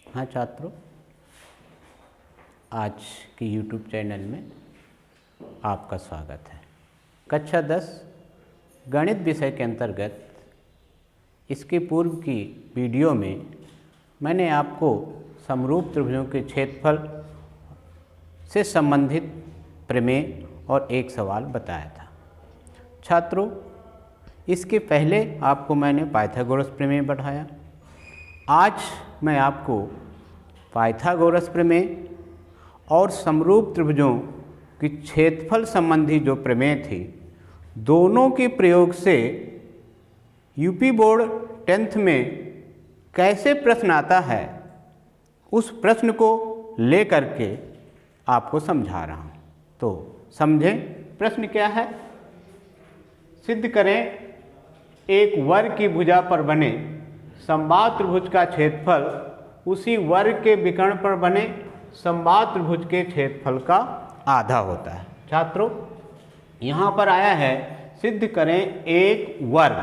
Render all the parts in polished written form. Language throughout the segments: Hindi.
हाँ छात्रों, आज की YouTube चैनल में आपका स्वागत है। कक्षा 10 गणित विषय के अंतर्गत इसके पूर्व की वीडियो में मैंने आपको समरूप त्रिभुजों के क्षेत्रफल से संबंधित प्रमेय और एक सवाल बताया था। छात्रों, इसके पहले आपको मैंने पाइथागोरस प्रमेय बढ़ाया। आज मैं आपको पाइथागोरस प्रमेय और समरूप त्रिभुजों की क्षेत्रफल संबंधी जो प्रमेय थी, दोनों के प्रयोग से यूपी बोर्ड 10th में कैसे प्रश्न आता है, उस प्रश्न को लेकर के आपको समझा रहा हूँ। तो समझें, प्रश्न क्या है। सिद्ध करें एक वर्ग की भुजा पर बने समबाहु त्रिभुज का क्षेत्रफल उसी वर्ग के विकर्ण पर बने समबाहु त्रिभुज के क्षेत्रफल का आधा होता है। छात्रों, यहाँ पर आया है सिद्ध करें एक वर्ग।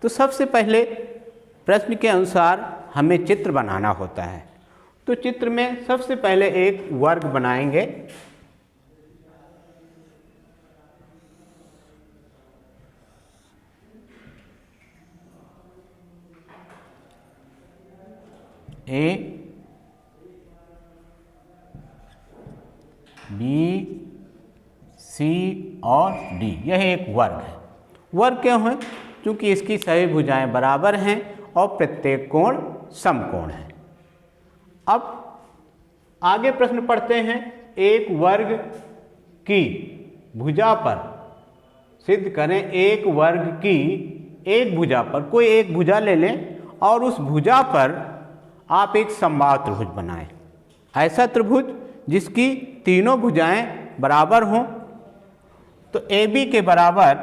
तो सबसे पहले प्रश्न के अनुसार हमें चित्र बनाना होता है। तो चित्र में सबसे पहले एक वर्ग बनाएंगे। ए बी सी और डी, यह एक वर्ग है। वर्ग क्यों है? क्योंकि इसकी सभी भुजाएं बराबर हैं और प्रत्येक कोण समकोण है। अब आगे प्रश्न पढ़ते हैं। एक वर्ग की भुजा पर सिद्ध करें एक वर्ग की एक भुजा पर, कोई एक भुजा ले लें और उस भुजा पर आप एक समबाहु त्रिभुज बनाएं। ऐसा त्रिभुज जिसकी तीनों भुजाएं बराबर हों। तो ए बी के बराबर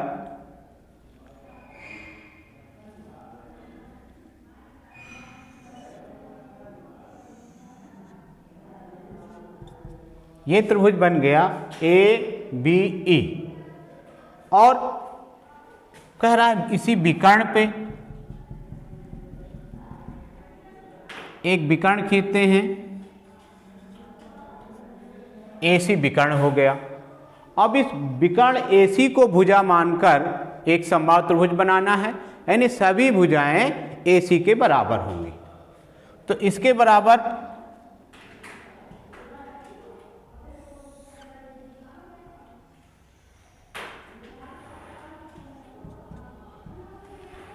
ये त्रिभुज बन गया ए बी ई। और कह रहा है इसी विकर्ण पे एक विकर्ण खींचते हैं, AC विकर्ण हो गया। अब इस विकर्ण AC को भुजा मानकर एक समबाहु त्रिभुज बनाना है, यानी सभी भुजाएं AC के बराबर होंगी। तो इसके बराबर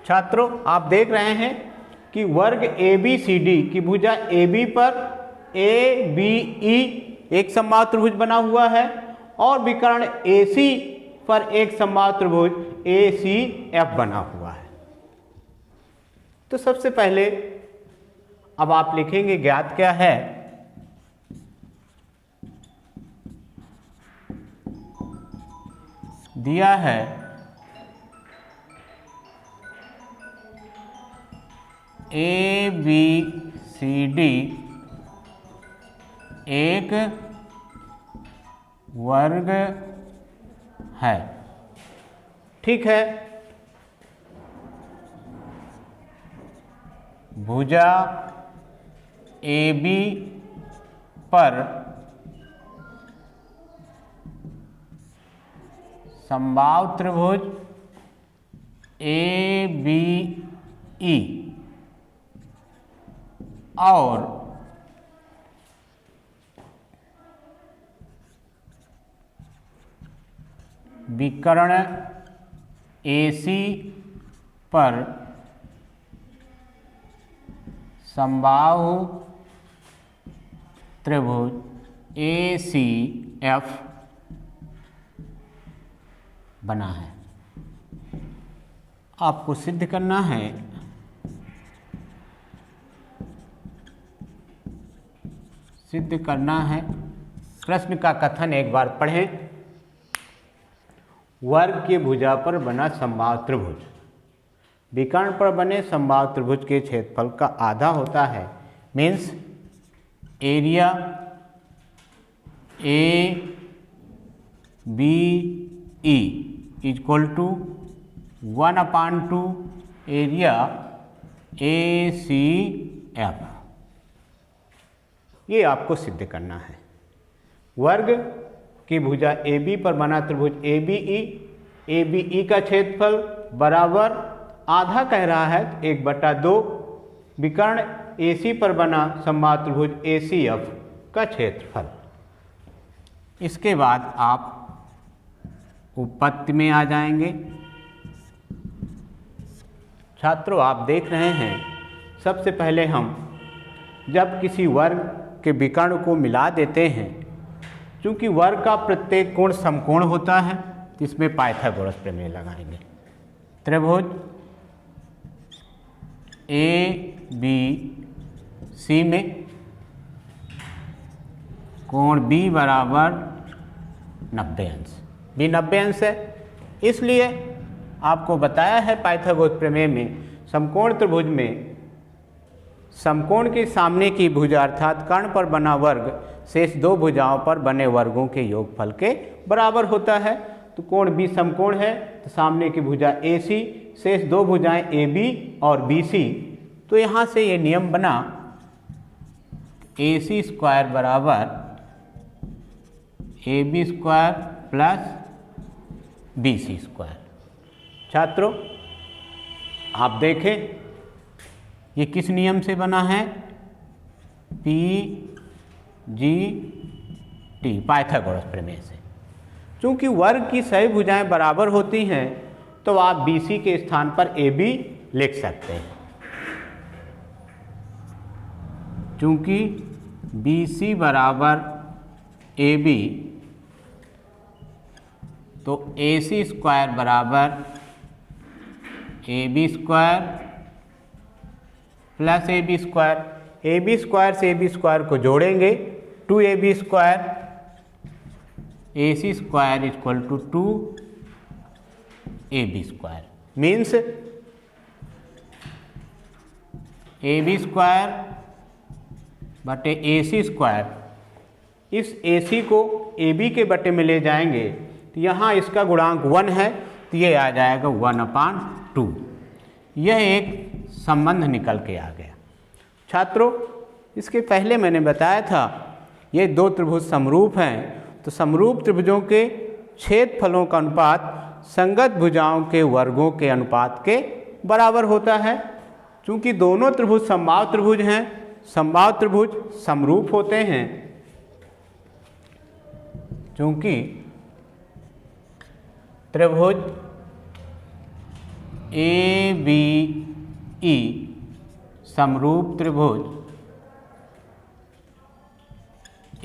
छात्रों, आप देख रहे हैं कि वर्ग ABCD की भुजा AB पर ABE एक समबाहु त्रिभुज बना हुआ है और विकर्ण AC पर एक समबाहु त्रिभुज ACF बना हुआ है। तो सबसे पहले अब आप लिखेंगे ज्ञात क्या है। दिया है ABCD एक वर्ग है। ठीक है, भुजा AB पर समबाहु त्रिभुज ABE और विकर्ण AC पर समबाहु त्रिभुज ACF बना है। आपको सिद्ध करना है प्रश्न का कथन एक बार पढ़ें। वर्ग की भुजा पर बना समबाहु त्रिभुज विकर्ण पर बने समबाहु त्रिभुज के क्षेत्रफल का आधा होता है। Means area ABE equal to 1/2 area ACF। ये आपको सिद्ध करना है। वर्ग की भुजा AB पर बना त्रिभुज ABE का क्षेत्रफल बराबर आधा कह रहा है 1/2 विकर्ण AC पर बना समबाहु त्रिभुज ACF का क्षेत्रफल। इसके बाद आप उपपत्ति में आ जाएंगे। छात्रों, आप देख रहे हैं, सबसे पहले हम जब किसी वर्ग के विकर्ण को मिला देते हैं, क्योंकि वर्ग का प्रत्येक कोण समकोण होता है, तो इसमें पाइथागोरस प्रमेय लगाएंगे। त्रिभुज ABC में कोण B बराबर 90 अंश, B 90 अंश है, इसलिए आपको बताया है पाइथागोरस प्रमेय में समकोण त्रिभुज में समकोण के सामने की भुजा अर्थात कर्ण पर बना वर्ग शेष दो भुजाओं पर बने वर्गों के योगफल के बराबर होता है। तो कोण B समकोण है, तो सामने की भुजा AC शेष दो भुजाएं AB और BC, तो यहाँ से ये नियम बना AC स्क्वायर बराबर AB square plus BC square. छात्रों, आप देखें ये किस नियम से बना है? PGT पाइथागोरस प्रमेय से। चूंकि वर्ग की सभी भुजाएं बराबर होती हैं, तो आप BC के स्थान पर AB लिख सकते हैं। चूंकि BC बराबर AB, तो AC स्क्वायर बराबर AB square plus AB square. AB square से AB स्क्वायर को जोड़ेंगे 2AB square, AC square equal to 2AB square. Means AB square बटे AC स्क्वायर, इस AC को AB के बटे में ले जाएंगे, तो यहाँ इसका गुणांक 1 है, तो ये आ जाएगा 1/2। यह एक संबंध निकल के आ गया। छात्रों, इसके पहले मैंने बताया था ये दो त्रिभुज समरूप हैं, तो समरूप त्रिभुजों के छेदफलों का अनुपात संगत भुजाओं के वर्गों के अनुपात के बराबर होता है। चूंकि दोनों त्रिभुज समबाहु त्रिभुज हैं, समबाहु त्रिभुज समरूप होते हैं। चूंकि त्रिभुज ABE समरूप त्रिभुज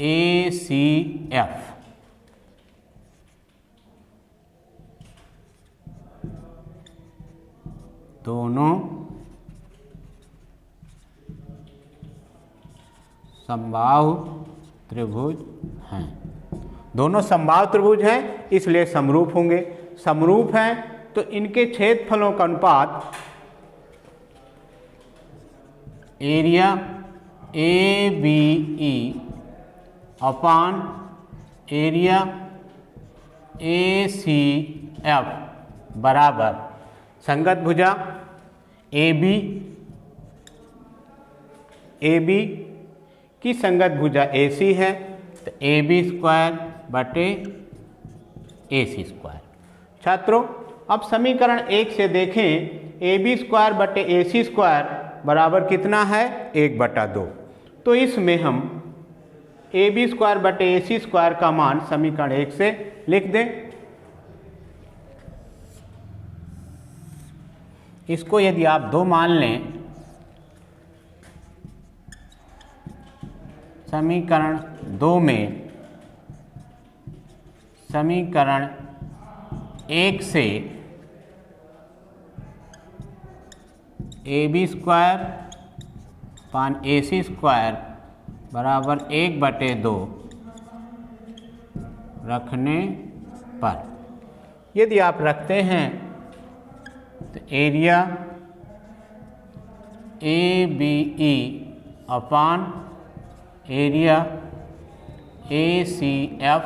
ACF दोनों समबाहु त्रिभुज हैं। दोनों समबाहु त्रिभुज हैं, इसलिए समरूप होंगे। समरूप हैं तो इनके छेदफलों का अनुपात area ABE upon area ACF बराबर संगत भुजा AB की संगत भुजा AC है, तो AB स्क्वायर बटे AC स्क्वायर। छात्रों, अब समीकरण 1 से देखें, AB स्क्वायर बटे AC स्क्वायर बराबर कितना है? 1/2। तो इसमें हम AB स्क्वायर बटे AC स्क्वायर का मान समीकरण 1 से लिख दें। इसको यदि आप 2 मान लें, समीकरण 2 में समीकरण 1 से AB square upon AC square बराबर 1/2 रखने पर यदि आप रखते हैं तो area ABE upon area ACF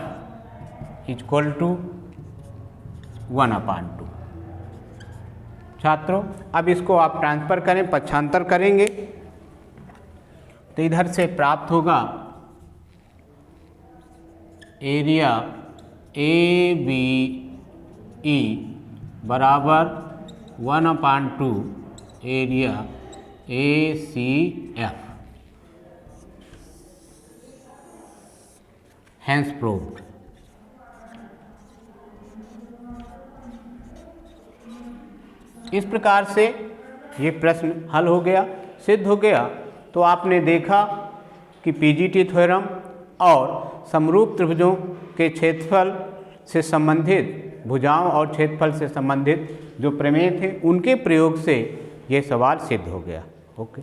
equal to 1/2। छात्रों, अब इसको आप ट्रांसफर करें, पक्षांतर करेंगे, तो इधर से प्राप्त होगा एरिया ए बी ई बराबर 1/2 area A C F, hence proved. इस प्रकार से ये प्रश्न हल हो गया, सिद्ध हो गया। तो आपने देखा कि पीजीटी थ्योरम और समरूप त्रिभुजों के क्षेत्रफल से संबंधित, भुजाओं और क्षेत्रफल से संबंधित जो प्रमेय थे उनके प्रयोग से ये सवाल सिद्ध हो गया। ओके।